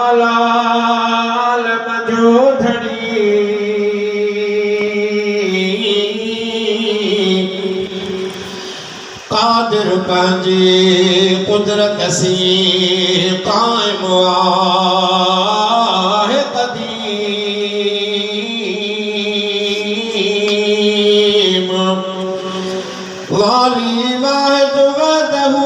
आलालम जो धड़ी कादिर पंहिंजी कुदरत सी कायम आहे क़दीम वाली वाहिद वदहू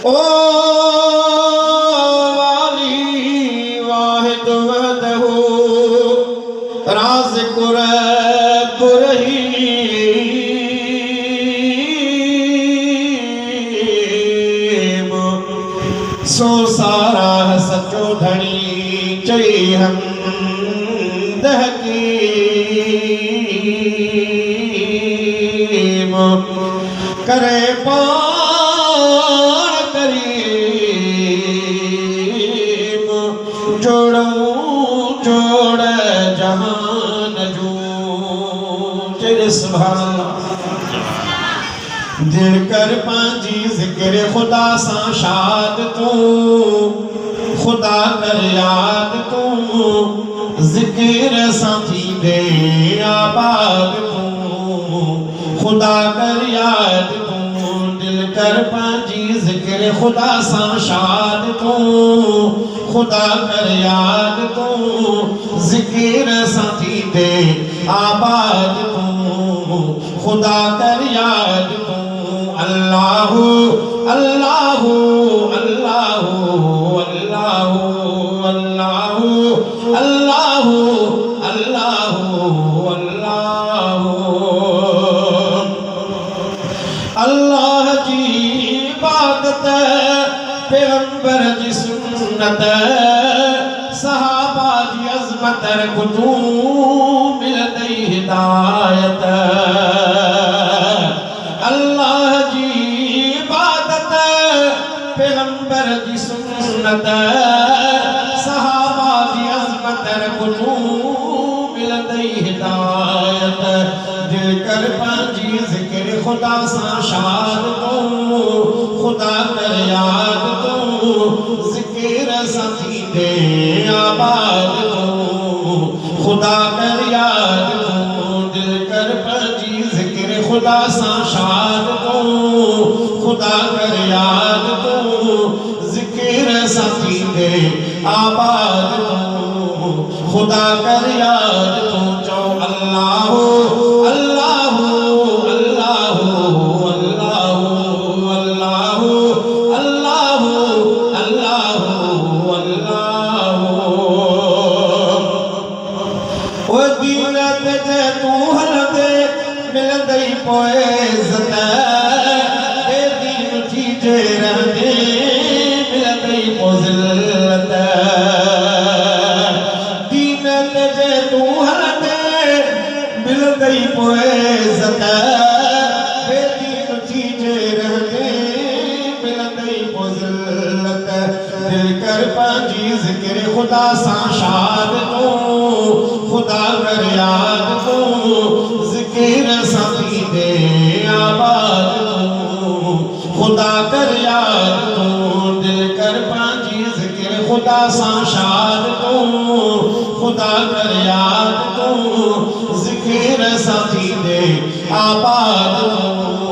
ओ वाली वाहिद वदहू राज़िक़ रब्ब रहीम सो सारा सचो धणी चई हमद हकीम करे पाण करीम जोड़ूं जोड़ जहान जो तेरे सुभान दिल कर पांजी जिक्र खुदा सा शाद तू खुदा कर याद तू जिक्र साथी दे आबाद तू खुदा कर याद तू दिल कर पांजी जिक्र खुदा सा शाद तू खुदा कर याद तू जिक्र साथी दे आबाद तू खुदा कर याद तू अल्लाहु अल्लाहु अल्लाहु अल्लाहु अल्लाहु अल्लाहु अल्लाहु अल्लाहु अल्लाह जी इबादत पैगंबर जी सुन्नत सहाबा जी अज़मत कुतू मिलती हिदायत अल्लाह जी इबादत पैगंबर जी सुन्नत सहाबा जी अज़मत कुतू मिलती हिदायत दिल कर पांजी जिक्र खुदा सा शाद तू खुदा कर याद तू जिक्र साथी दे आबाद तू खुदा कर याद तू दिल कर पांजी जिक्र खुदा सा शाद तू खुदा कर याद तू जिक्र साथी दे आबाद तू खुदा कर याद तू जो अल्लाह अल्लाह अल्लाह अल्लाह अल्लाह अल्लाह अल्लाह अल्लाह ओ दीनत जे तू हलदे मिलंदई पोए इज्जत ए दीन थी जे रहंदे मिलंदई पो ज़िल्लत दीनत जे तू हलदे मिलंदई पोए इज्जत ए दीन थी जे रहंदे मिलंदई पो ज़िल्लत दिल कर पांजी जिक्र खुदा सा शाद तू खुदा कर याद तू जिक्र साथी दे आबाद तू खुदा कर याद तू दिल कर पांजी जिक्र खुदा सा शाद तू खुदा कर याद तू जिक्र साथी दे आबाद तू